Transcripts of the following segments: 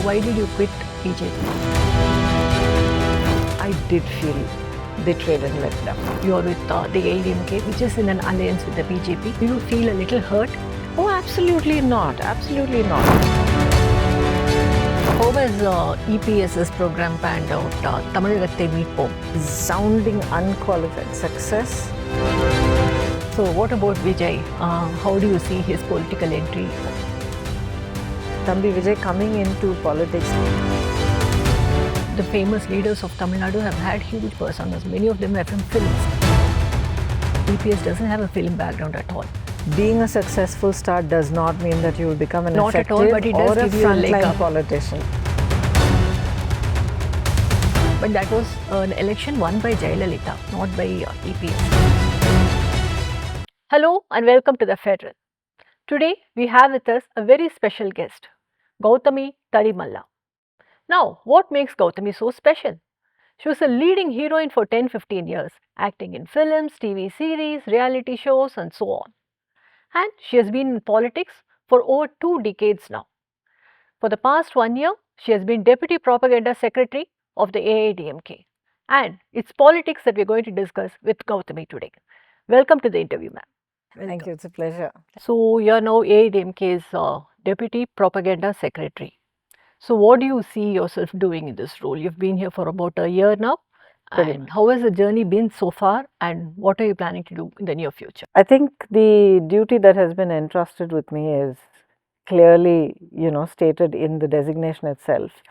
why did you quit BJP? I did feel betrayed and let down. You are with the AIADMK, which is in an alliance with the BJP. Do you feel a little hurt? Oh, absolutely not. Absolutely not. How has EPS's program panned out? Tamil Nadu Sounding unqualified success. So what about Vijay? How do you see his political entry? Thambi Vijay coming into politics. The famous leaders of Tamil Nadu have had huge personas. Many of them are from films. EPS doesn't have a film background at all. Being a successful star does not mean that you will become an Not at effective all, but it does or a give you a leg frontline up. politician. But that was an election won by Jayalalitha, not by EPS. Hello and welcome to TheFederal. Today we have with us a very special guest, Gautami Tadimalla. Now, what makes Gautami so special? She was a leading heroine for 10-15 years, acting in films, TV series, reality shows and so on. And she has been in politics for over 2 decades now. For the past 1 year, she has been Deputy Propaganda Secretary of the AIADMK. And it's politics that we're going to discuss with Gautami today. Welcome to the interview, ma'am. Thank you. It's a pleasure. So, you're now AIADMK's Deputy Propaganda Secretary. So, what do you see yourself doing in this role? You've been here for about a year now. And how has the journey been so far and what are you planning to do in the near future? I think the duty that has been entrusted with me is clearly, stated in the designation itself.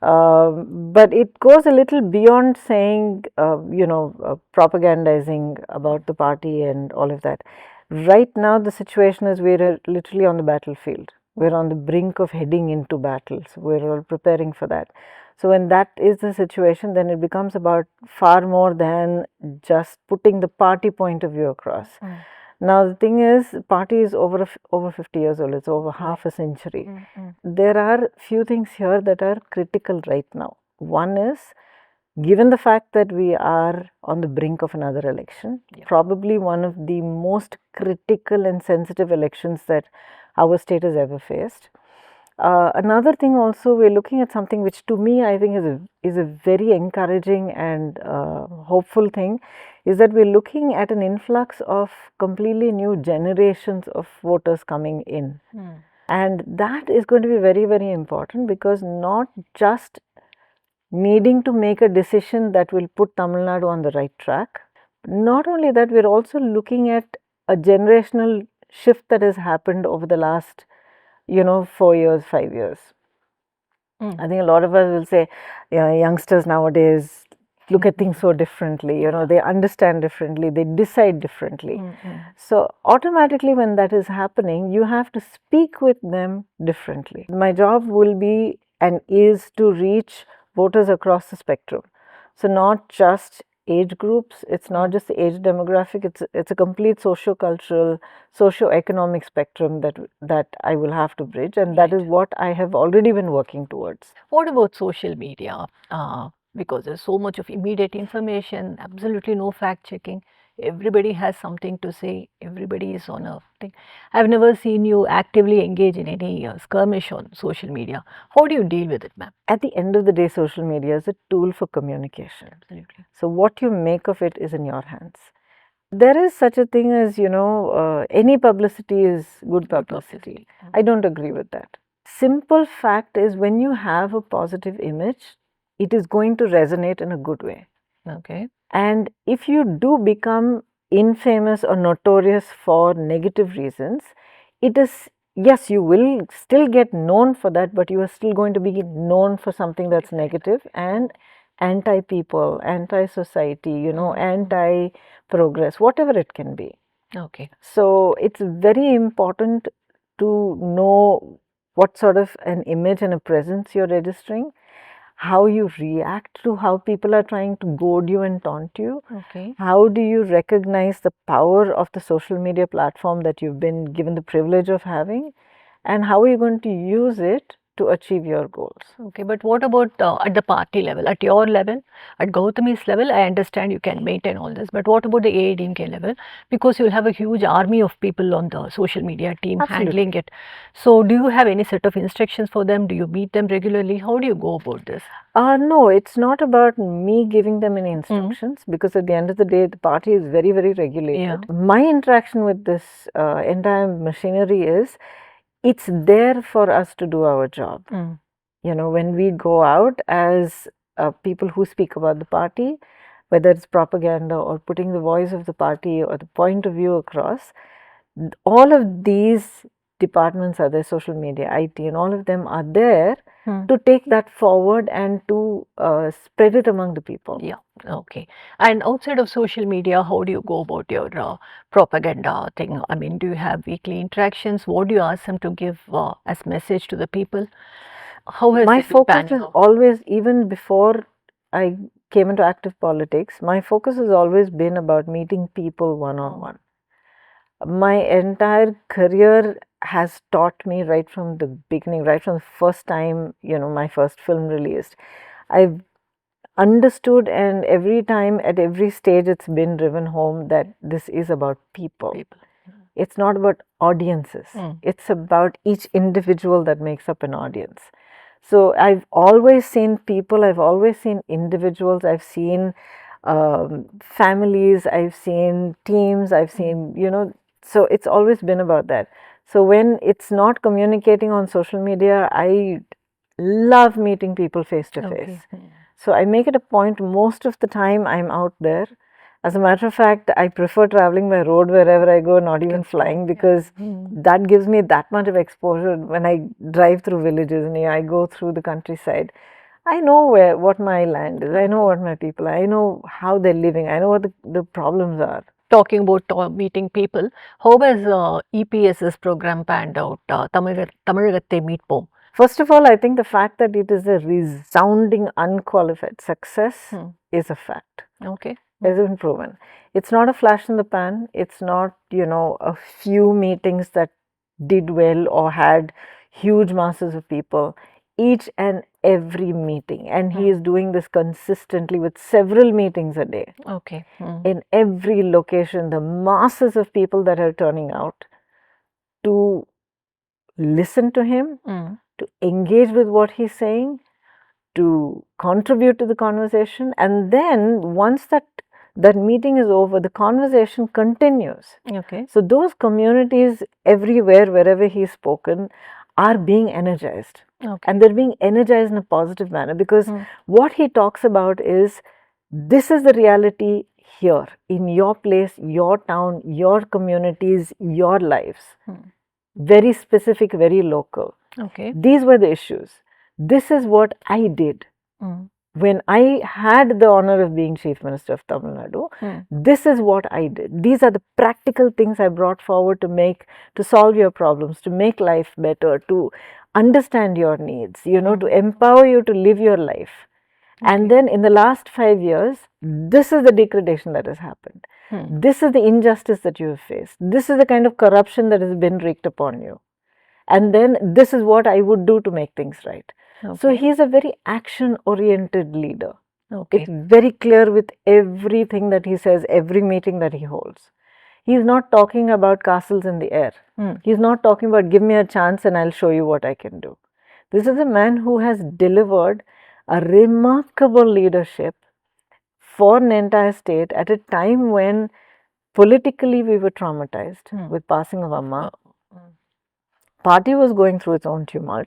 But it goes a little beyond saying, propagandizing about the party and all of that. Right now, the situation is we're literally on the battlefield. We're on the brink of heading into battles. We're all preparing for that. So when that is the situation, then it becomes about far more than just putting the party point of view across. Now the thing is, party is over 50 years old. It's over half a century. There are few things here that are critical right now. One is, given the fact that we are on the brink of another election, probably one of the most critical and sensitive elections that our state has ever faced. Another thing also, we're looking at something which to me I think is a very encouraging and hopeful thing, is that we're looking at an influx of completely new generations of voters coming in. And that is going to be very, very important, because not just needing to make a decision that will put Tamil Nadu on the right track, not only that, we're also looking at a generational shift that has happened over the last 4 years, 5 years. I think a lot of us will say, youngsters nowadays look at things so differently, they understand differently, they decide differently. So automatically when that is happening, you have to speak with them differently. My job will be and is to reach voters across the spectrum. So not just age groups, it's not just the age demographic, it's a complete socio-cultural, socio-economic spectrum that I will have to bridge, and that is what I have already been working towards. What about social media? Because there's so much of immediate information, absolutely no fact checking. Everybody has something to say. Everybody is on a thing. I've never seen you actively engage in any skirmish on social media. How do you deal with it, ma'am? At the end of the day, social media is a tool for communication. Absolutely. So what you make of it is in your hands. There is such a thing as, any publicity is good publicity. I don't agree with that. Simple fact is, when you have a positive image, it is going to resonate in a good way. Okay. And if you do become infamous or notorious for negative reasons, it is, yes, you will still get known for that, but you are still going to be known for something that's negative and anti-people, anti-society, anti-progress, whatever it can be. Okay. So it's very important to know what sort of an image and a presence you're registering, how you react to how people are trying to goad you and taunt you. Okay. How do you recognize the power of the social media platform that you've been given the privilege of having, and how are you going to use it to achieve your goals. Okay, but what about at the party level, at your level, at Gautami's level? I understand you can maintain all this, but what about the AIADMK level? Because you'll have a huge army of people on the social media team handling it. So, do you have any set of instructions for them? Do you meet them regularly? How do you go about this? No, it's not about me giving them any instructions because at the end of the day, the party is very, very regulated. My interaction with this entire machinery is it's there for us to do our job. You know, when we go out as people who speak about the party, whether it's propaganda or putting the voice of the party or the point of view across, all of these departments are there, social media, IT, and all of them are there to take that forward and to spread it among the people. Yeah, okay. And outside of social media, how do you go about your propaganda thing? I mean, do you have weekly interactions? What do you ask them to give as message to the people? How has my it been focus panning is out? always, even before I came into active politics, my focus has always been about meeting people one on one. My entire career has taught me right from the beginning, right from the first time, you know, my first film released. I've understood, and every time at every stage it's been driven home that this is about people. It's not about audiences. It's about each individual that makes up an audience. So I've always seen people, I've always seen individuals, I've seen families, I've seen teams, I've seen, you know, so it's always been about that. So when it's not communicating on social media, I love meeting people face to face. So I make it a point, most of the time I'm out there. As a matter of fact, I prefer traveling by road wherever I go, not even flying, because that gives me that much of exposure. When I drive through villages and I go through the countryside, I know what my land is, I know what my people are, I know how they're living, I know what the problems are. Talking about meeting people, how has EPS's program panned out? Tamilagatte Meet Pom. First of all, I think the fact that it is a resounding, unqualified success is a fact. Okay. Has been proven. It's not a flash in the pan. It's not, you know, a few meetings that did well or had huge masses of people. Each and every meeting, and he is doing this consistently with several meetings a day. Okay. In every location, the masses of people that are turning out to listen to him, to engage with what he's saying, to contribute to the conversation, and then once that meeting is over, the conversation continues. Okay. So those communities everywhere, wherever he's spoken, are being energized. Okay. And they're being energized in a positive manner, because what he talks about is, this is the reality here, in your place, your town, your communities, your lives. Very specific, very local. Okay. These were the issues. This is what I did. When I had the honor of being Chief Minister of Tamil Nadu, this is what I did. These are the practical things I brought forward to solve your problems, to make life better, to understand your needs, you know, to empower you to live your life. And then in the last 5 years, this is the degradation that has happened. This is the injustice that you have faced. This is the kind of corruption that has been wreaked upon you. And then this is what I would do to make things right. So he's a very action-oriented leader. It's very clear with everything that he says, every meeting that he holds. He's not talking about castles in the air. He's not talking about, give me a chance and I'll show you what I can do. This is a man who has delivered a remarkable leadership for an entire state at a time when politically we were traumatized with passing of Amma. Party was going through its own tumult.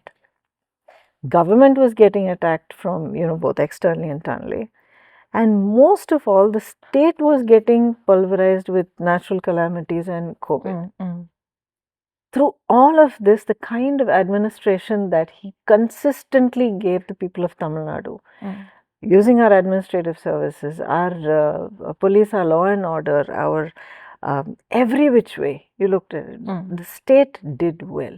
Government was getting attacked from, you know, both externally and internally. And most of all, the state was getting pulverized with natural calamities and COVID. Through all of this, the kind of administration that he consistently gave the people of Tamil Nadu, using our administrative services, our police, our law and order, our every which way you looked at it, the state did well.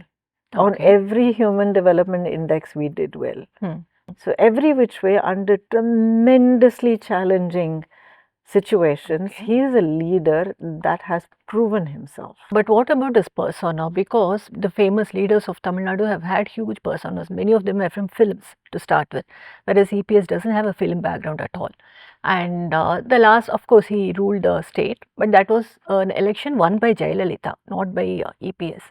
On every human development index, we did well. So every which way, under tremendously challenging situations. He is a leader that has proven himself. But what about his persona? Because the famous leaders of Tamil Nadu have had huge personas. Many of them are from films to start with, whereas EPS doesn't have a film background at all. And the last, of course, he ruled the state, but that was an election won by Jayalalitha, not by EPS.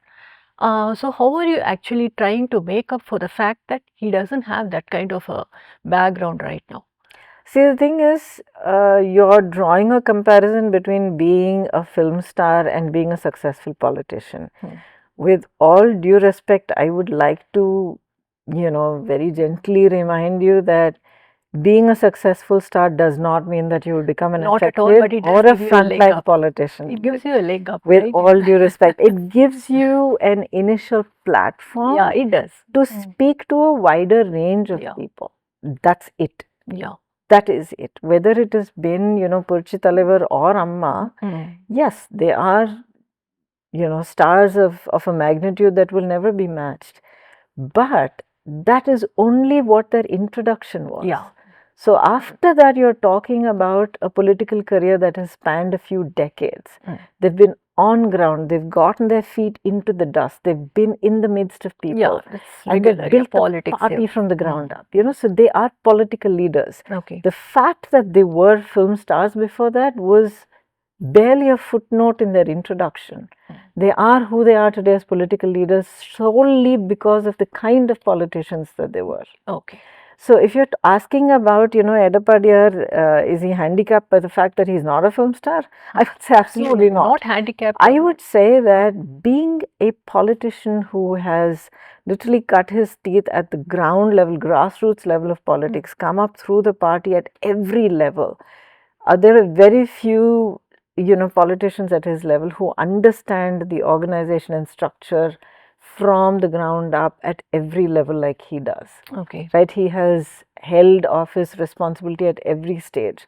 So how are you actually trying to make up for the fact that he doesn't have that kind of a background right now? See, the thing is, you're drawing a comparison between being a film star and being a successful politician. With all due respect, I would like to, very gently remind you that being a successful star does not mean that you will become an effective or a frontline politician. It gives you a leg up. With all due respect, it gives you an initial platform. Yeah, it does. To speak to a wider range of people. That's it. Yeah. That is it. Whether it has been, Purchi Talavar or Amma, yes, they are, stars of a magnitude that will never be matched. But that is only what their introduction was. Yeah. So after that, you're talking about a political career that has spanned a few decades. They've been on ground. They've gotten their feet into the dust. They've been in the midst of people. And they've built a party from the ground up. So they are political leaders. The fact that they were film stars before that was barely a footnote in their introduction. They are who they are today as political leaders solely because of the kind of politicians that they were. So if you're asking about, Edappadi, is he handicapped by the fact that he's not a film star? I would say absolutely not. Not handicapped. I would say that being a politician who has literally cut his teeth at the ground level, grassroots level of politics, come up through the party at every level, there are very few, politicians at his level who understand the organization and structure from the ground up at every level like he does. Right? He has held office responsibility at every stage.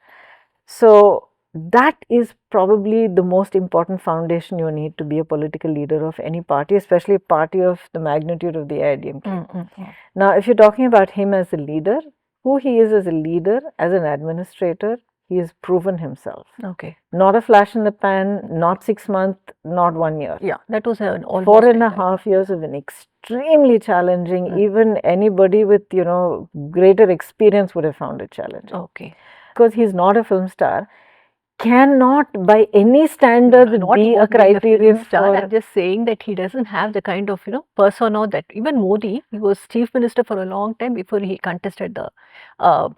So that is probably the most important foundation you need to be a political leader of any party, especially a party of the magnitude of the AIADMK. Now, if you're talking about him as a leader, who he is as a leader, as an administrator, he has proven himself. Not a flash in the pan, not 6 months, not 1 year. Yeah, that was an almost 4.5 years of an extremely challenging, even anybody with, greater experience would have found it challenging. Because he's not a film star, cannot by any standards be a criterion for... I'm just saying that he doesn't have the kind of, persona that even Modi, he was chief minister for a long time before he contested the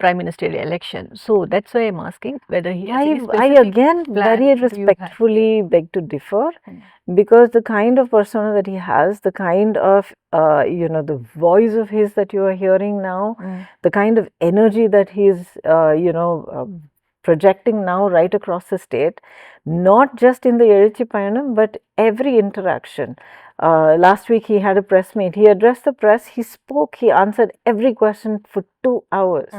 prime ministerial election. So that's why I'm asking whether he has I again very respectfully beg to differ, because the kind of persona that he has, the kind of, the voice of his that you are hearing now, the kind of energy that he's, projecting now right across the state, not just in the Ezhuchi Payanam, but every interaction. Last week he had a press meet. He addressed the press, he spoke, he answered every question for 2 hours.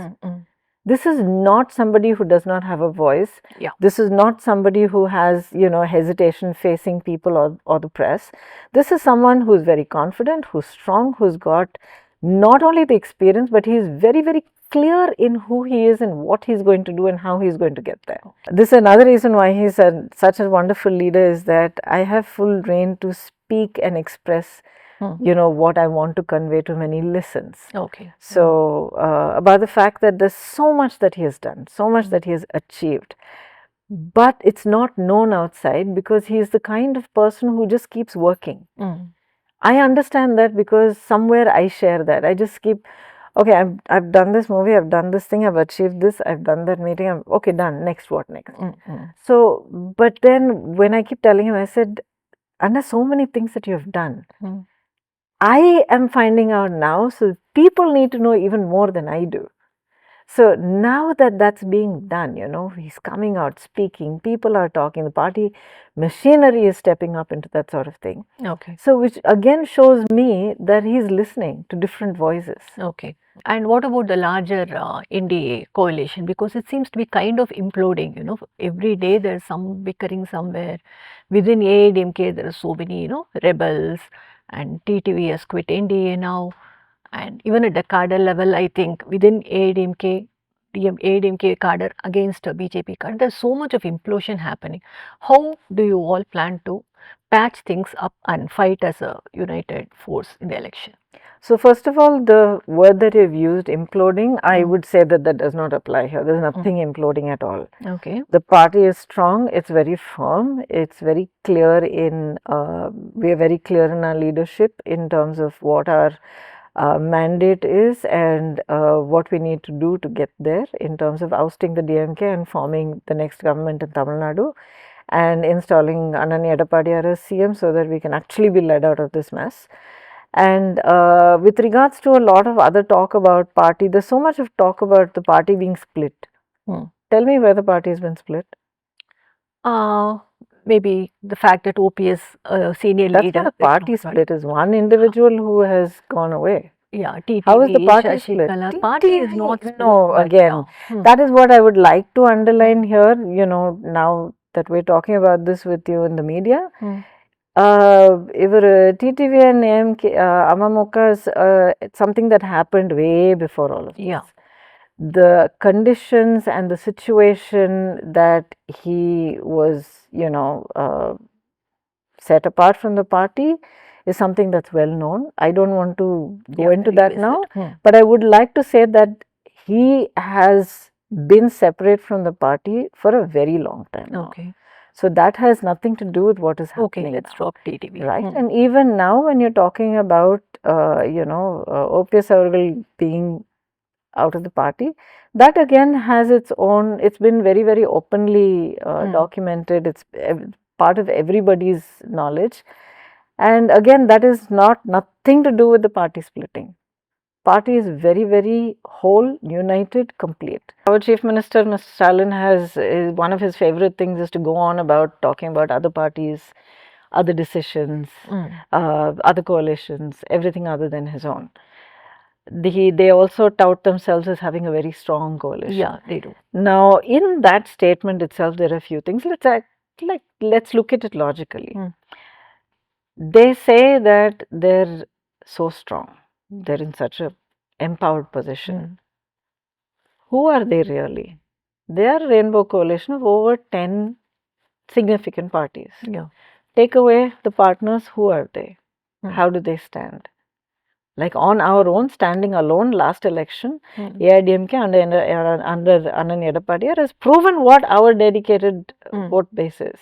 This is not somebody who does not have a voice. This is not somebody who has, hesitation facing people or the press. This is someone who is very confident, who's strong, who's got not only the experience, but he's very, very clear in who he is and what he's going to do and how he's going to get there. This is another reason why he's such a wonderful leader, is that I have full rein to speak and express, what I want to convey to him, and he listens. So about the fact that there's so much that he has done, so much that he has achieved, but it's not known outside because he is the kind of person who just keeps working. I understand that because somewhere I share that. I just keep... Okay, I've done this movie, I've done this thing, I've achieved this, I've done that meeting, okay, done, next, what next? So, but then when I keep telling him, I said, Anna, so many things that you have done, I am finding out now, so people need to know even more than I do. So now that that's being done, he's coming out, speaking, people are talking, the party machinery is stepping up into that sort of thing. So which again shows me that he's listening to different voices. And what about the larger NDA coalition? Because it seems to be kind of imploding, every day there's some bickering somewhere. Within AIADMK there are so many, rebels, and TTV has quit NDA now. And even at the cadre level, I think within AIADMK, ADMK cadre against BJP cadre. There's so much of implosion happening. How do you all plan to patch things up and fight as a united force in the election? So first of all, the word that you've used, imploding, I would say that that does not apply here. There's nothing imploding at all. Okay. The party is strong. It's very firm. It's very clear in, we are very clear in our leadership in terms of what our mandate is and what we need to do to get there in terms of ousting the DMK and forming the next government in Tamil Nadu and installing Edappadi as CM so that we can actually be led out of this mess. And with regards to a lot of other talk about party, there's so much of talk about the party being split. Tell me where the party has been split. Maybe the fact that OPS senior That's leader. not a party split, is one individual who has gone away. Yeah, TVK, how is the party split? Party is not split. No, again, that is what I would like to underline here. You know, now that we're talking about this with you in the media, TTV and AMK, AMMK it's something that happened way before all of this. Yeah. The conditions and the situation that he was, you know, set apart from the party is something that's well known. I don't want to go into that now, but I would like to say that he has been separate from the party for a very long time now. Okay. So that has nothing to do with what is happening. Okay, let's drop TTV. Right, and even now when you're talking about, you know, OPS Avargal being out of the party, that again has its own, it's been very, very openly documented. It's part of everybody's knowledge. And again, that is nothing to do with the party splitting. Party is very, very whole, united, complete. Our Chief Minister, Mr. Stalin, has one of his favorite things is to go on about talking about other parties, other decisions, other coalitions, everything other than his own. They also tout themselves as having a very strong coalition. Yeah, they do. Now, in that statement itself, there are a few things. Let's look at it logically. They say that they're so strong. They're in such a empowered position. Who are they really? They are a rainbow coalition of over 10 significant parties. Yeah. Take away the partners, who are they? How do they stand? Like on our own, standing alone, last election, AIADMK under Edappadi has proven what our dedicated vote base is.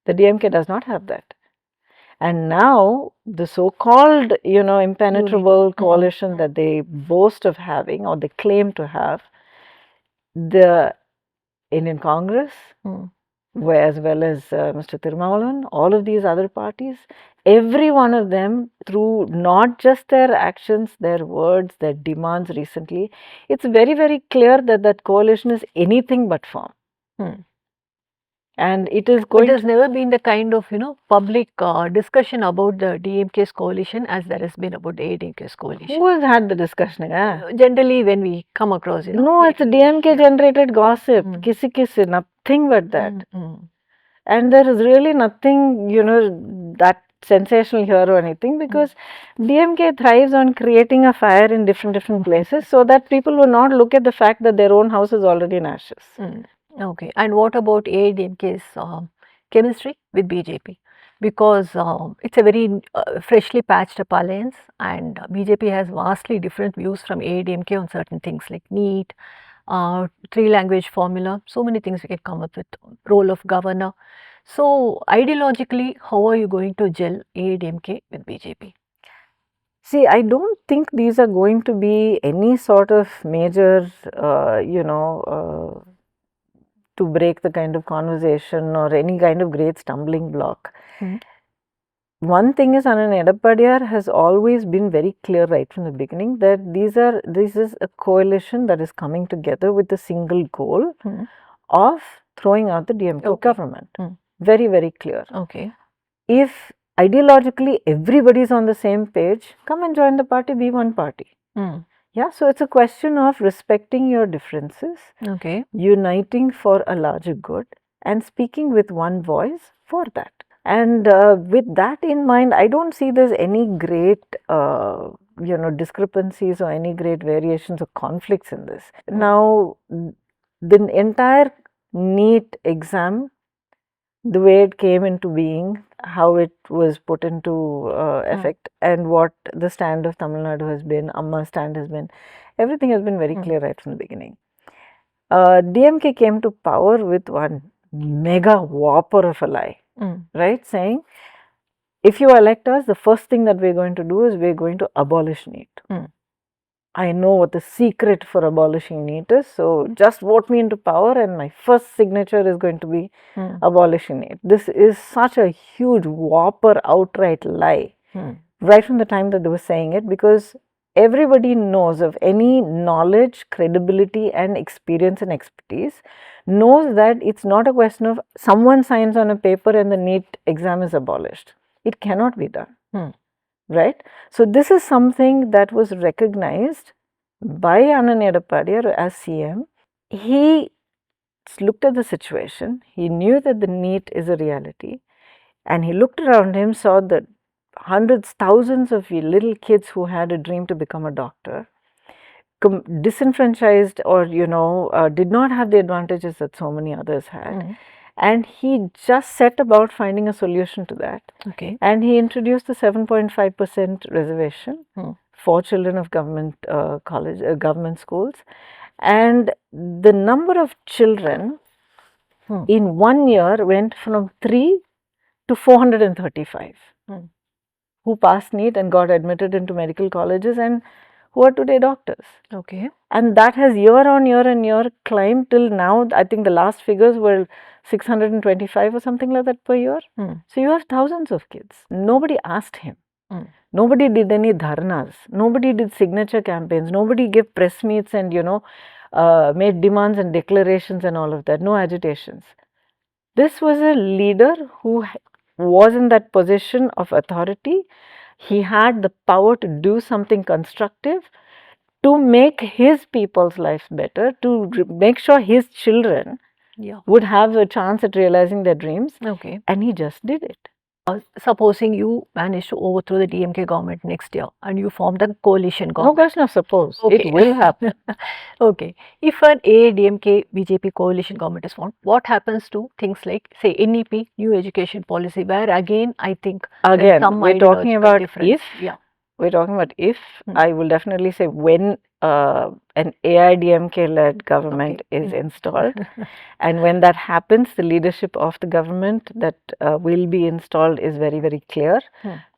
The DMK does not have that. And now the so-called, you know, impenetrable coalition that they boast of having or they claim to have, the Indian Congress, as well as Mr. Tirumavalan, all of these other parties, every one of them, through not just their actions, their words, their demands recently, it's very, very clear that that coalition is anything but firm. And it is going. There's never been the kind of, you know, public discussion about the DMK's coalition as there has been about the ADMK's coalition. Who has had the discussion? Generally, when we come across, you know. No, it's a DMK generated gossip. Kisi, nothing but that. And there is really nothing, you know, that sensational here or anything, because DMK thrives on creating a fire in different places so that people will not look at the fact that their own house is already in ashes. Okay, and what about AIADMK's chemistry with BJP? Because it's a very freshly patched up alliance, and BJP has vastly different views from AIADMK on certain things like NEET, 3-language formula, so many things we can come up with, role of governor. So, ideologically, how are you going to gel AIADMK with BJP? See, I don't think these are going to be any sort of major, you know, to break the kind of conversation or any kind of great stumbling block. One thing is, Edappadi has always been very clear right from the beginning that this is a coalition that is coming together with a single goal of throwing out the DMK government. Very, very clear. Okay. If ideologically everybody is on the same page, come and join the party, be one party. Yeah, so it's a question of respecting your differences, uniting for a larger good, and speaking with one voice for that. And with that in mind, I don't see there's any great discrepancies or any great variations or conflicts in this. Now, the entire NEET exam, the way it came into being, how it was put into effect, and what the stand of Tamil Nadu has been, Amma's stand has been, everything has been very clear right from the beginning. DMK came to power with one mega whopper of a lie, right? Saying, if you elect us, the first thing that we're going to do is we're going to abolish NEET. I know what the secret for abolishing NEET is, so just vote me into power and my first signature is going to be abolishing NEET. This is such a huge whopper outright lie right from the time that they were saying it, because everybody knows of any knowledge, credibility and experience and expertise, knows that it's not a question of someone signs on a paper and the NEET exam is abolished. It cannot be done. Right? So, this is something that was recognized by Edappadi as CM. He looked at the situation, he knew that the NEET is a reality, and he looked around him, saw that hundreds, thousands of little kids who had a dream to become a doctor, disenfranchised or, did not have the advantages that so many others had. And he just set about finding a solution to that. And he introduced the 7.5% reservation for children of government government schools. And the number of children in 1 year went from 3 to 435 who passed NEET and got admitted into medical colleges and who are today doctors. And that has year on year and year climbed till now. I think the last figures were 625 or something like that per year. So, you have thousands of kids. Nobody asked him. Nobody did any dharnas. Nobody did signature campaigns. Nobody gave press meets and, made demands and declarations and all of that. No agitations. This was a leader who was in that position of authority. He had the power to do something constructive, to make his people's lives better, to make sure his children would have a chance at realizing their dreams. And he just did it. Supposing you manage to overthrow the DMK government next year and you form the coalition government. No question of suppose. It will happen. If an AIADMK BJP coalition government is formed, what happens to things like, say, NEP, New Education Policy, where again, I think we're talking about difference. We're talking about if. I will definitely say when an AIADMK-led government is installed, and when that happens, the leadership of the government that will be installed is very, very clear.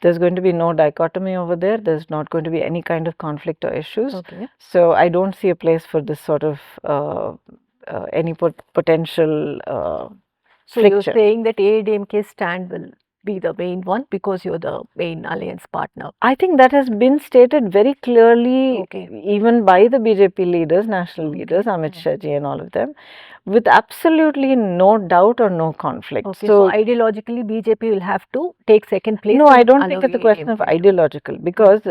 There's going to be no dichotomy over there. There's not going to be any kind of conflict or issues. So, I don't see a place for this sort of any potential So, you're saying that AIADMK's stand will be the main one because you're the main alliance partner? I think that has been stated very clearly even by the BJP leaders, national leaders, Amit Shah ji and all of them, with absolutely no doubt or no conflict. So, ideologically BJP will have to take second place? No, I don't think it's a question of ideological, because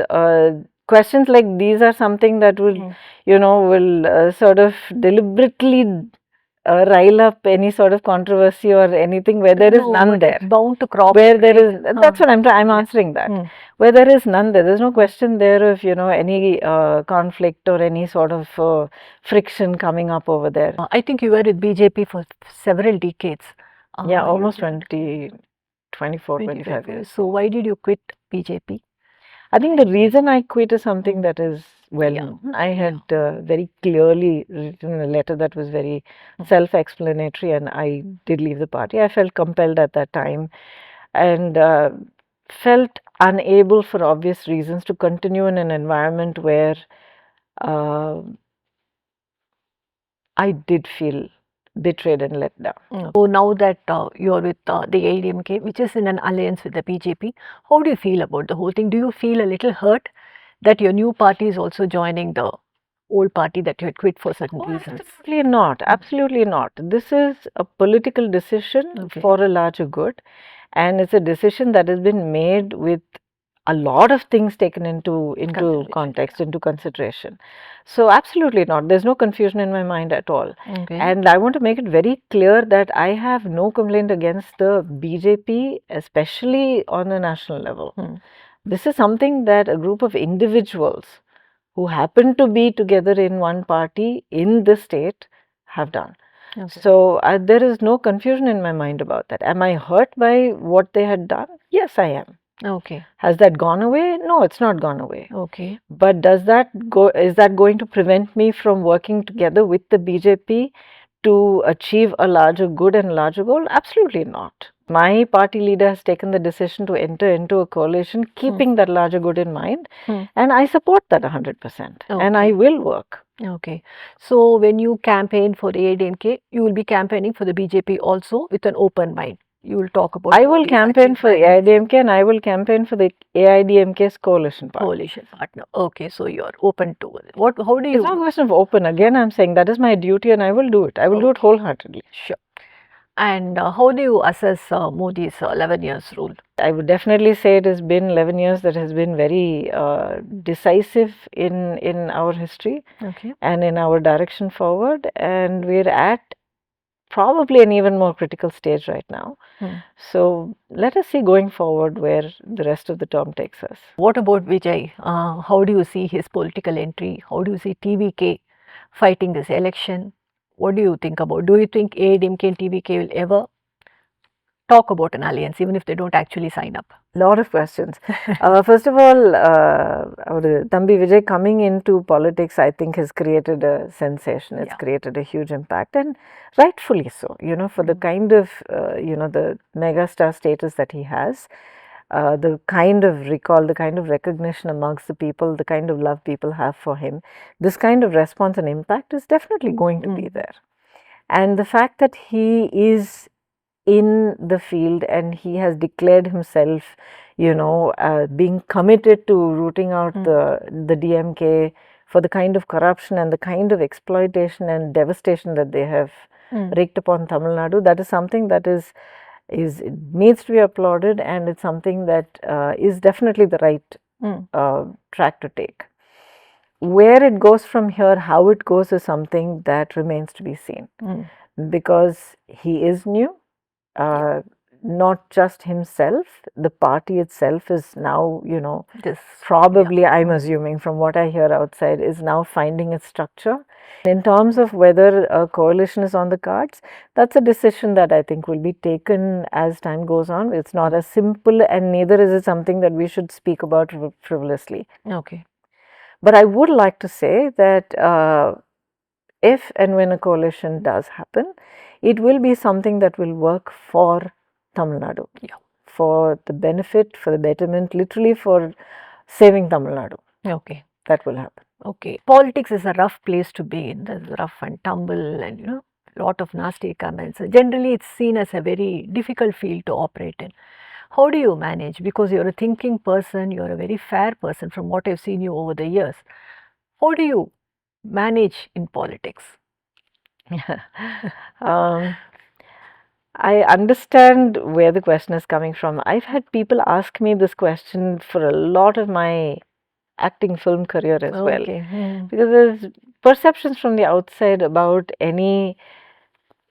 questions like these are something that will, will sort of deliberately rile up any sort of controversy or anything where there is none there. It's bound to crop. Where there is, that's what I'm answering that. Where there is none there, there's no question there of, any conflict or any sort of friction coming up over there. I think you were with BJP for several decades. Almost 24, 25 years. So, why did you quit BJP? I think the reason I quit is something that is well known. I had very clearly written a letter that was very self-explanatory, and I did leave the party. I felt compelled at that time and felt unable, for obvious reasons, to continue in an environment where I did feel betrayed and let down. So, now that you're with the AIADMK, which is in an alliance with the BJP, how do you feel about the whole thing? Do you feel a little hurt that your new party is also joining the old party that you had quit for certain reasons? Absolutely not. Absolutely not. This is a political decision for a larger good, and it's a decision that has been made with a lot of things taken into context, into consideration. So, absolutely not. There's no confusion in my mind at all. And I want to make it very clear that I have no complaint against the BJP, especially on a national level. This is something that a group of individuals who happen to be together in one party in the state have done. Okay. So there is no confusion in my mind about that. Am I hurt by what they had done? Yes, I am. Okay. Has that gone away? No, it's not gone away. Okay. But is that going to prevent me from working together with the BJP to achieve a larger good and larger goal? Absolutely not. My party leader has taken the decision to enter into a coalition keeping that larger good in mind, and I support that 100%, and I will work. Okay. So when you campaign for the AIADMK, you will be campaigning for the BJP also with an open mind. You will talk about. I will campaign for AIADMK and I will campaign for the AIADMK's coalition partner. Coalition partner. Okay, so you are open to it. What? How do you? It's not a question of open. Again, I'm saying that is my duty and I will do it. I will do it wholeheartedly. Sure. And how do you assess Modi's 11 years rule? I would definitely say it has been 11 years that has been very decisive in our history and in our direction forward, and we're at probably an even more critical stage right now. So let us see going forward where the rest of the term takes us. What about Vijay? How do you see his political entry? How do you see TVK fighting this election? What do you think about? Do you think AIADMK and TVK will ever talk about an alliance, even if they don't actually sign up? Lot of questions. First of all, Thambi Vijay coming into politics, I think, has created a sensation. It's created a huge impact, and rightfully so. You know, for the kind of the megastar status that he has, the kind of recall, the kind of recognition amongst the people, the kind of love people have for him, this kind of response and impact is definitely going to be there. And the fact that he is in the field and he has declared himself, being committed to rooting out the DMK for the kind of corruption and the kind of exploitation and devastation that they have wreaked upon Tamil Nadu, that is something that it needs to be applauded, and it's something that is definitely the right track to take. Where it goes from here, how it goes, is something that remains to be seen, because he is new. Not just himself, the party itself is now, probably, I'm assuming from what I hear outside, is now finding its structure. In terms of whether a coalition is on the cards, that's a decision that I think will be taken as time goes on. It's not as simple, and neither is it something that we should speak about frivolously. Okay. But I would like to say that if and when a coalition does happen, it will be something that will work for Tamil Nadu, for the benefit, for the betterment, literally for saving Tamil Nadu. Okay. That will happen. Okay. Politics is a rough place to be in. There's rough and tumble and, lot of nasty comments. Generally, it's seen as a very difficult field to operate in. How do you manage? Because you're a thinking person, you're a very fair person from what I've seen you over the years. How do you manage in politics? I understand where the question is coming from. I've had people ask me this question for a lot of my acting film career as well, because there's perceptions from the outside about any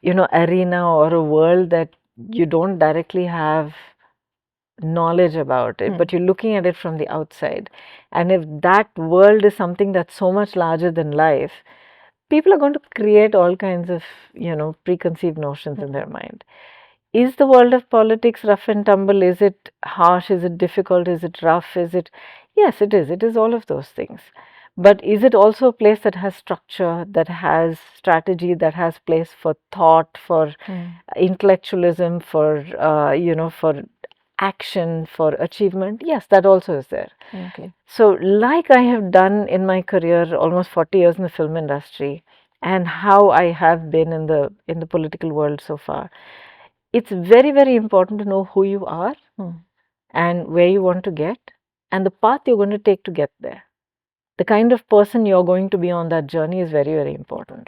arena or a world that you don't directly have knowledge about it, but you're looking at it from the outside, and if that world is something that's so much larger than life, people are going to create all kinds of preconceived notions in their mind. Is the world of politics rough and tumble? Is it harsh? Is it difficult? Is it rough? Yes, it is. It is all of those things. But is it also a place that has structure, that has strategy, that has place for thought, for intellectualism, for for action, for achievement? Yes, that also is there. Okay. So like I have done in my career, almost 40 years in the film industry, and how I have been in the political world so far, it's very, very important to know who you are and where you want to get and the path you're going to take to get there. The kind of person you're going to be on that journey is very, very important.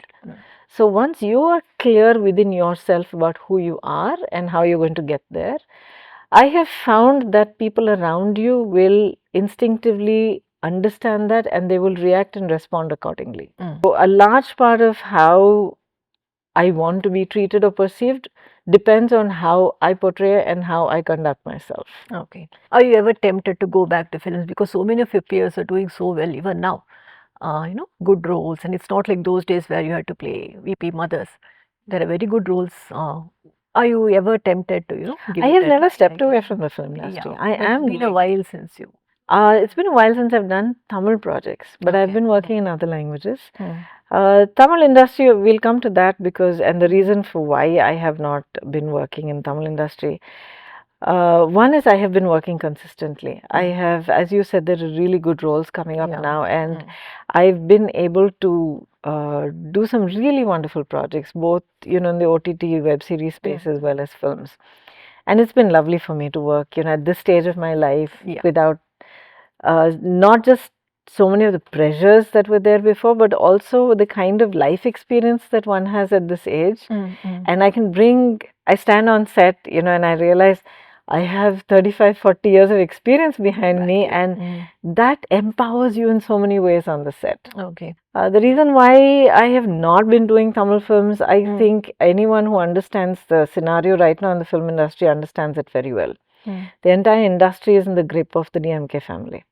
So once you are clear within yourself about who you are and how you're going to get there, I have found that people around you will instinctively understand that, and they will react and respond accordingly. So a large part of how I want to be treated or perceived depends on how I portray and how I conduct myself. Okay. Are you ever tempted to go back to films because so many of your peers are doing so well even now? Good roles, and it's not like those days where you had to play VP mothers. There are very good roles. Are you ever tempted to, give I it have that never try stepped again? away from the film industry. Yeah, I but it's am been a doing. while since you. It's been a while since I've done Tamil projects, but I've Okay. been working in other languages. Hmm. Tamil industry, we'll come to that, because, and the reason for why I have not been working in Tamil industry, one is I have been working consistently. I have, as you said, there are really good roles coming up Yeah. now, and I've been able to do some really wonderful projects, both, in the OTT web series space as well as films. And it's been lovely for me to work, at this stage of my life, Yeah. without not just so many of the pressures that were there before, but also the kind of life experience that one has at this age. And I stand on set, and I realize I have 35, 40 years of experience behind me, and that empowers you in so many ways on the set. Okay. The reason why I have not been doing Tamil films, I think anyone who understands the scenario right now in the film industry understands it very well. The entire industry is in the grip of the DMK family.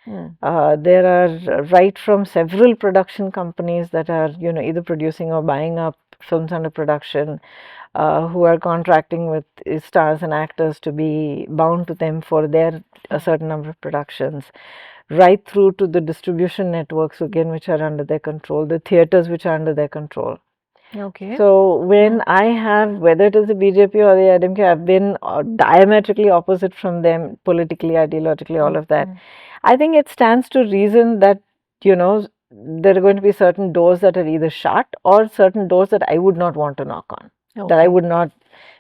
There are, right from several production companies that are, either producing or buying up films under production, who are contracting with stars and actors to be bound to them for a certain number of productions, right through to the distribution networks, again, which are under their control, the theaters which are under their control. Okay. So when I have, whether it is the BJP or the AIADMK, I've been diametrically opposite from them politically, ideologically, all of that. I think it stands to reason that, there are going to be certain doors that are either shut or certain doors that I would not want to knock on, that I would not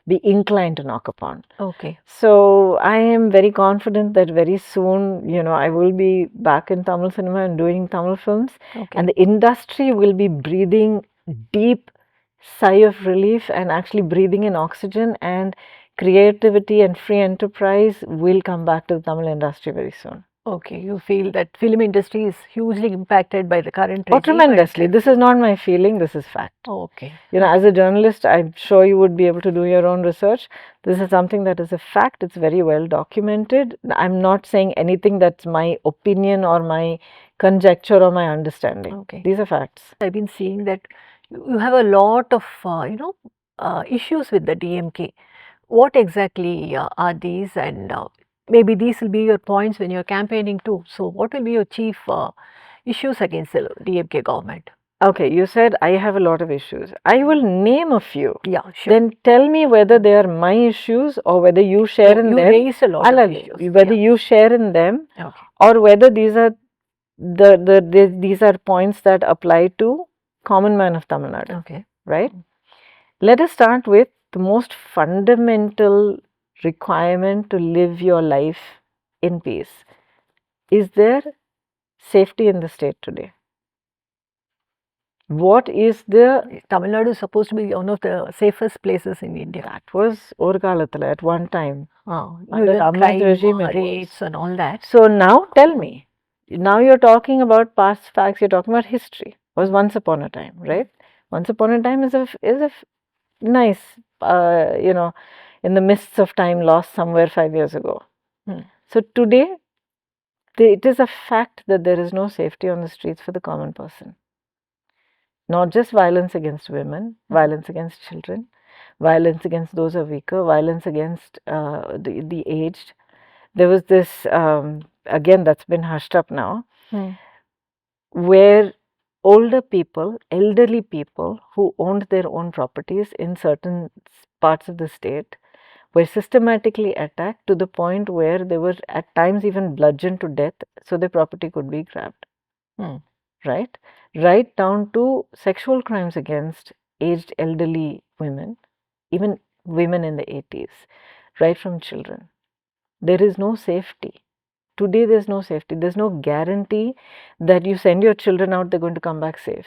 be inclined to knock upon. Okay. So I am very confident that very soon, I will be back in Tamil cinema and doing Tamil films. Okay. And the industry will be breathing deep sigh of relief and actually breathing in oxygen, and creativity and free enterprise will come back to the Tamil industry very soon. Okay, you feel that film industry is hugely impacted by the current regime? Tremendously. This is not my feeling, this is fact. Okay. As a journalist, I'm sure you would be able to do your own research. This is something that is a fact. It's very well documented. I'm not saying anything that's my opinion or my conjecture or my understanding. Okay. These are facts. I've been seeing that you have a lot of, issues with the DMK. What exactly are these, and maybe these will be your points when you're campaigning too. So what will be your chief issues against the DMK government? Okay, you said I have a lot of issues. I will name a few. Yeah, sure. Then tell me whether they are my issues or whether you share in them. You raised a lot of issues. Whether you share in them, or whether these are these are points that apply to common man of Tamil Nadu. Okay. Right? Let us start with the most fundamental requirement to live your life in peace. Is there safety in the state today? What is the... Tamil Nadu is supposed to be one of the safest places in India. That was Orgalathala at one time. Under crime regime rates and all that. So now tell me, now you're talking about past facts, you're talking about history. It was once upon a time, right? Once upon a time is a nice, in the mists of time lost somewhere 5 years ago. So today, it is a fact that there is no safety on the streets for the common person. Not just violence against women, violence against children, violence against those who are weaker, violence against the aged. There was this, again, that's been hushed up now, where older people, elderly people who owned their own properties in certain parts of the state were systematically attacked to the point where they were at times even bludgeoned to death so their property could be grabbed. Right? Right down to sexual crimes against aged elderly women, even women in the 80s, right from children. There is no safety. Today, there's no safety. There's no guarantee that you send your children out, they're going to come back safe.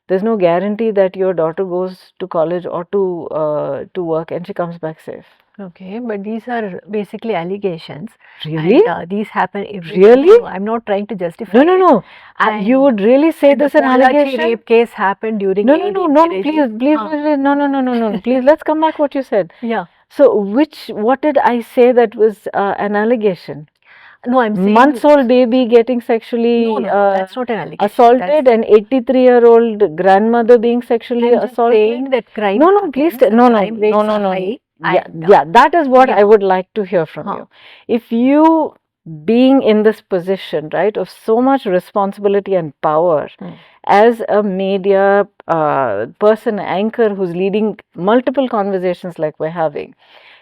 There's no guarantee that your daughter goes to college or to work and she comes back safe. Okay, but these are basically allegations. Really? And these happen every Really? No, I'm not trying to justify. No. And you would really say this an Pollachi allegation? rape case happened during No, ADMK please, regime. no. Please, let's come back what you said. Yeah. So, what did I say that was an allegation? No, I'm saying Months-old baby getting sexually that's not an allegation. assaulted, and 83-year-old grandmother being sexually I'm just assaulted. saying that crime. No, please, no. Yeah, that is what I would like to hear from you. If you, being in this position, right, of so much responsibility and power, as a media person, anchor who's leading multiple conversations like we're having,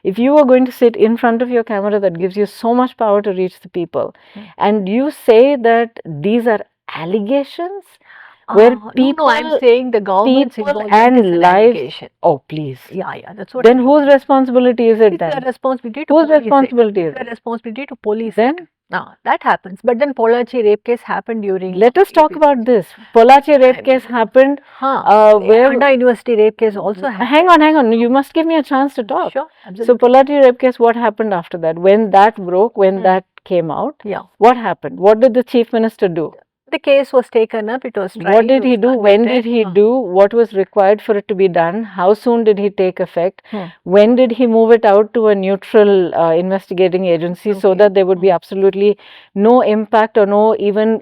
if you are going to sit in front of your camera that gives you so much power to reach the people, and you say that these are allegations, where people, no, I'm saying the government's involvement and is an allegation. Oh, please. Yeah, that's what. Then whose responsibility is it then? It's a responsibility to Whose responsibility is it? it? The responsibility to police. Then? That happens. But then Pollachi rape case happened during. Let us talk about this. Pollachi rape case happened. Where Anna University rape case also happened. Hang on. You must give me a chance to talk. Sure, absolutely. So Pollachi rape case, what happened after that? When that broke, when that came out, what happened? What did the Chief Minister do? The case was taken up, it was tried. What did he do? When did he do? What was required for it to be done? How soon did he take effect? When did he move it out to a neutral investigating agency so that there would be absolutely no impact or no even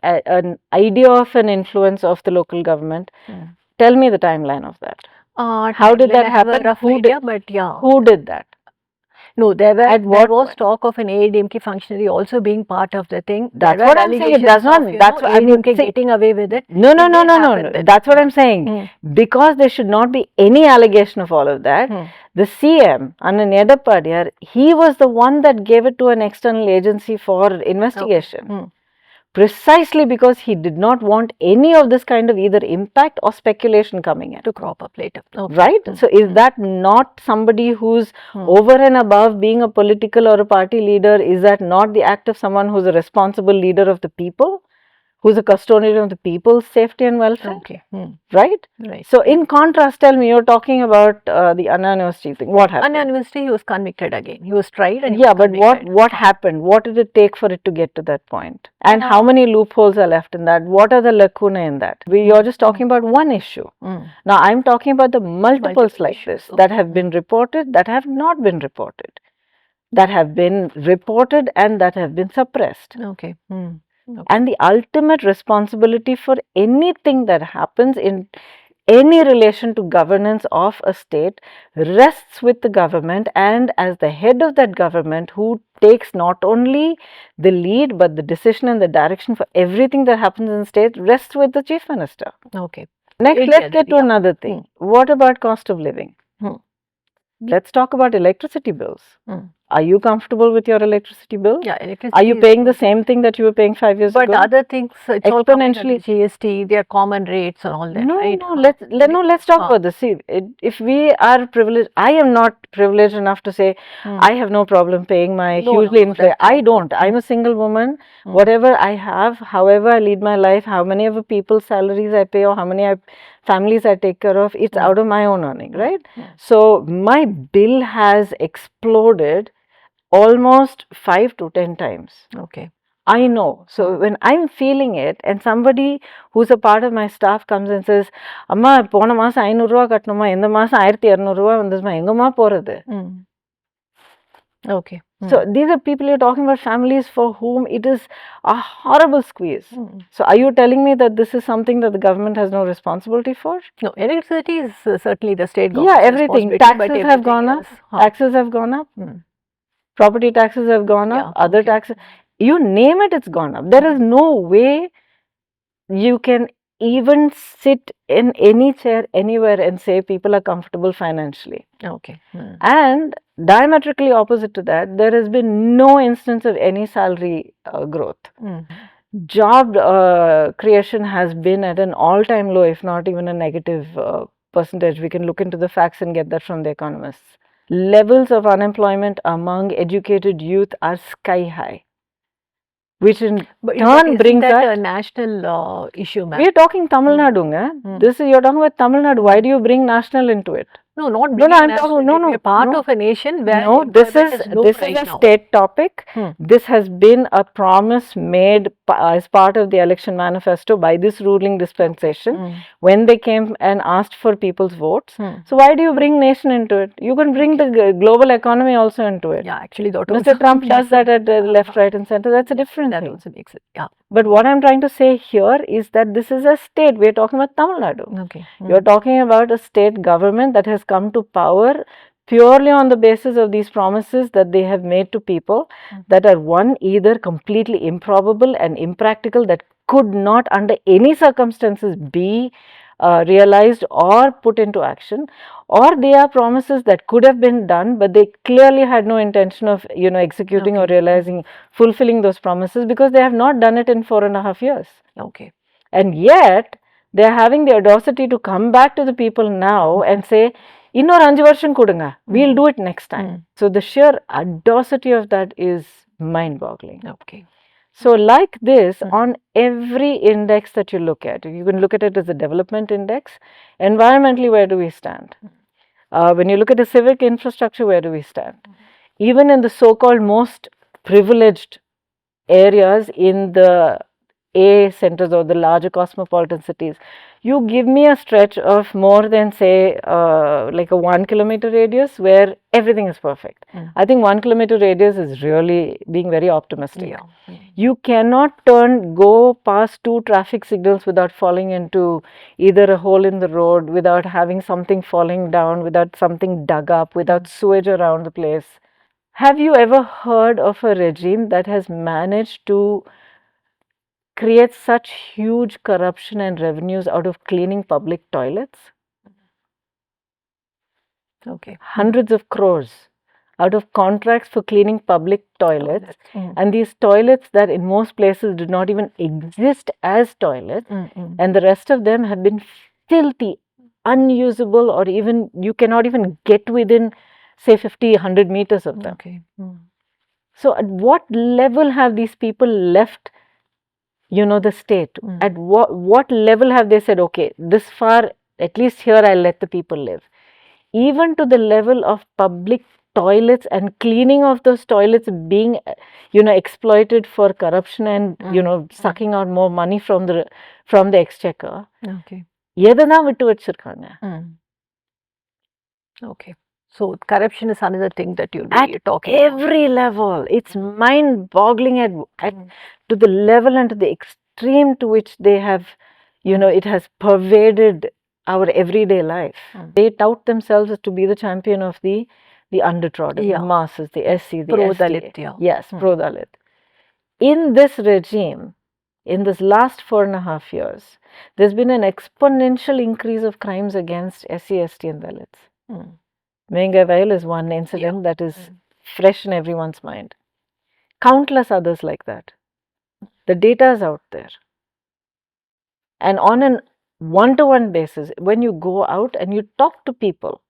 an idea of an influence of the local government? Tell me the timeline of that. How did that happen? Who did that? No, there was talk of an AIADMK functionary also being part of the thing. That's what I'm saying. It does not. That's what AIADMK getting away with it. No. That's what I'm saying. Because there should not be any allegation of all of that. The CM, Edappadi, he was the one that gave it to an external agency for investigation. Precisely because he did not want any of this kind of either impact or speculation coming in. To crop up later. Right? So, is that not somebody who's over and above being a political or a party leader? Is that not the act of someone who's a responsible leader of the people? Who's a custodian of the people's safety and welfare? Okay. Right? So, in contrast, tell me, you're talking about the Anna University thing. What happened? Anna University, he was convicted again. He was tried and but what happened? What did it take for it to get to that point? And how many loopholes are left in that? What are the lacunae in that? You're just talking about one issue. Now, I'm talking about the multiples like this that have been reported, that have not been reported, that have been reported and that have been suppressed. Okay. And the ultimate responsibility for anything that happens in any relation to governance of a state rests with the government, and as the head of that government who takes not only the lead but the decision and the direction for everything that happens in the state rests with the Chief Minister. Okay. Next, let's get to another thing. What about cost of living? Let's talk about electricity bills. Are you comfortable with your electricity bill? Yeah, electricity. Are you paying the same thing that you were paying 5 years ago? But other things, it's all exponentially GST, their common rates and all that, right? Let's talk about this. See, if we are privileged, I am not privileged enough to say I have no problem paying my hugely inflated. I don't. I'm a single woman. Whatever I have, however I lead my life, how many of the people's salaries I pay or how many families I take care of, it's out of my own earning, right? So my bill has exploded almost 5 to 10 times. Okay. I know. So when I'm feeling it and somebody who's a part of my staff comes and says, Amma, pona maasam 500 rupees katnuma, indha maasam 1200 rupees vandusma, engamma poradhu. Okay. So these are people you're talking about, families for whom it is a horrible squeeze. So are you telling me that this is something that the government has no responsibility for? No, electricity is certainly the state government. Yeah, everything. Taxes have gone up. Taxes have gone up. Property taxes have gone up. Other taxes. You name it, it's gone up. There is no way you can even sit in any chair anywhere and say people are comfortable financially. Okay. And diametrically opposite to that, there has been no instance of any salary growth. Job creation has been at an all-time low, if not even a negative percentage. We can look into the facts and get that from the economists. Levels of unemployment among educated youth are sky high. which in But turn brings that that a national issue, ma'am? we are talking Tamil Nadu, this is, you're talking about Tamil Nadu. Why do you bring national into it? No, not No, no, I'm national. talking, no, no, We are part no. of a nation where No, this is low right a now. state topic. This has been a promise made as part of the election manifesto by this ruling dispensation when they came and asked for people's votes. So why do you bring nation into it? You can bring the global economy also into it. Yeah, actually, Mr. Trump does that at the left, right, and center. That's a different thing. That also makes it. Yeah. But what I'm trying to say here is that this is a state. We're talking about Tamil Nadu. Okay. You're talking about a state government that has come to power purely on the basis of these promises that they have made to people that are one, either completely improbable and impractical, that could not under any circumstances be realized or put into action, or they are promises that could have been done, but they clearly had no intention of executing or realizing, fulfilling those promises, because they have not done it in 4.5 years. Okay. And yet they are having the audacity to come back to the people now and say, இன்னொரு 5 வருஷம் கொடுங்க, we'll do it next time. So the sheer audacity of that is mind-boggling. Okay. So like this, on every index that you look at, you can look at it as a development index. Environmentally, where do we stand? When you look at the civic infrastructure, where do we stand? Even in the so-called most privileged areas in the A centers or the larger cosmopolitan cities, you give me a stretch of more than, say, like a 1 kilometer radius where everything is perfect. I think 1 kilometer radius is really being very optimistic. Yeah. You cannot go past 2 traffic signals without falling into either a hole in the road, without having something falling down, without something dug up, without sewage around the place. Have you ever heard of a regime that has managed to create such huge corruption and revenues out of cleaning public toilets? Okay. Hundreds of crores out of contracts for cleaning public toilets, and these toilets that in most places do not even exist as toilets, and the rest of them have been filthy, unusable, or even you cannot even get within, say, 50, 100 meters of them. Okay. So at what level have these people left the state? At what level have they said, okay, this far, at least here I'll let the people live? Even to the level of public toilets and cleaning of those toilets being exploited for corruption and sucking out more money from the exchequer. Okay. எதனா விட்டு வச்சிருக்காங்க. Okay. So corruption is another thing that you'll be talking at every level. It's mind-boggling at to the level and to the extreme to which they have, it has pervaded our everyday life. They tout themselves as to be the champion of the undertrodden, the masses, the SC, the pro-Dalit. Yes, pro-Dalit. In this regime, in this last 4.5 years, there's been an exponential increase of crimes against SC, ST and Dalits. Mengai Vail is one incident that is fresh in everyone's mind. Countless others like that. The data is out there. And on an one-to-one basis, when you go out and you talk to people,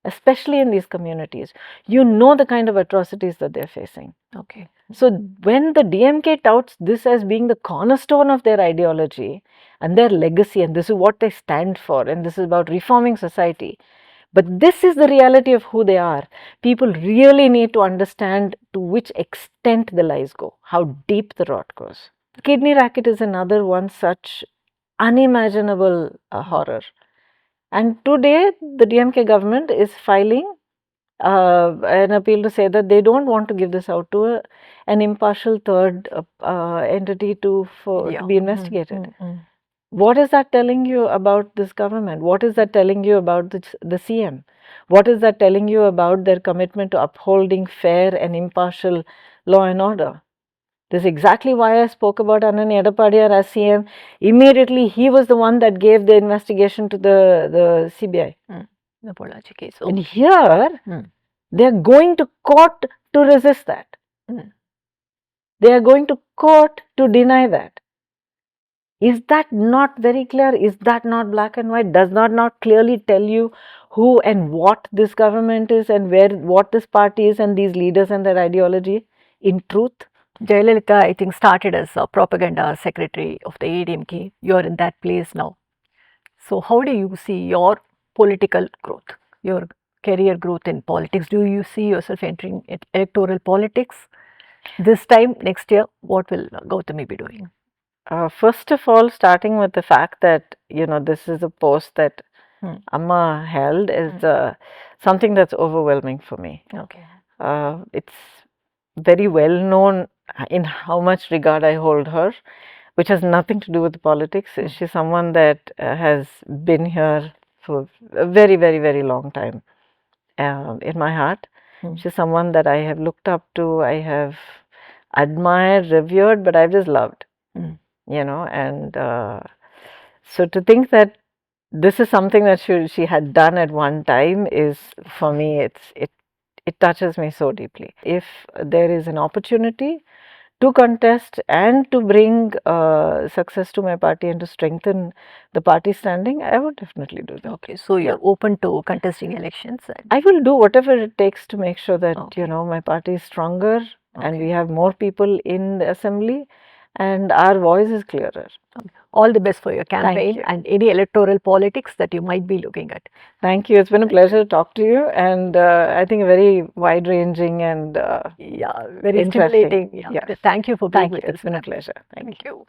especially in these communities, you know the kind of atrocities that they're facing. Okay. So when the DMK touts this as being the cornerstone of their ideology and their legacy, and this is what they stand for, and this is about reforming society, but this is the reality of who they are, people really need to understand to which extent the lies go, how deep the rot goes. The kidney racket is another one such unimaginable horror. And today, the DMK government is filing an appeal to say that they don't want to give this out to an impartial third entity to be investigated. What is that telling you about this government? What is that telling you about the CM? What is that telling you about their commitment to upholding fair and impartial law and order? This is exactly why I spoke about Edappadi as CM. Immediately, he was the one that gave the investigation to the CBI. The Polachi case. And here, they are going to court to resist that. They are going to court to deny that. Is that not very clear? Is that not black and white? Does that not clearly tell you who and what this government is and what this party is and these leaders and their ideology in truth? Jayalalitha, I think, started as a propaganda secretary of the ADMK. You're in that place now. So, how do you see your political growth, your career growth in politics? Do you see yourself entering electoral politics this time next year? What will Gautami be doing? First of all, starting with the fact that this is a post that Amma held is something that's overwhelming for me. Okay. It's very well known in how much regard I hold her, which has nothing to do with politics. She's someone that has been here for a very, very, very long time in my heart. She's someone that I have looked up to, I have admired, revered, but I've just loved, and so to think that this is something that she had done at one time is, for me, it touches me so deeply. If there is an opportunity to contest and to bring success to my party and to strengthen the party standing, I would definitely do that. Okay, so you're open to contesting elections? I will do whatever it takes to make sure that my party is stronger and we have more people in the assembly and our voice is clearer. All the best for your campaign and any electoral politics that you might be looking at. Thank you. It's been a pleasure to talk to you, and I think very wide-ranging and very stimulating. Thank you for being with us. It's been a pleasure. Thank you.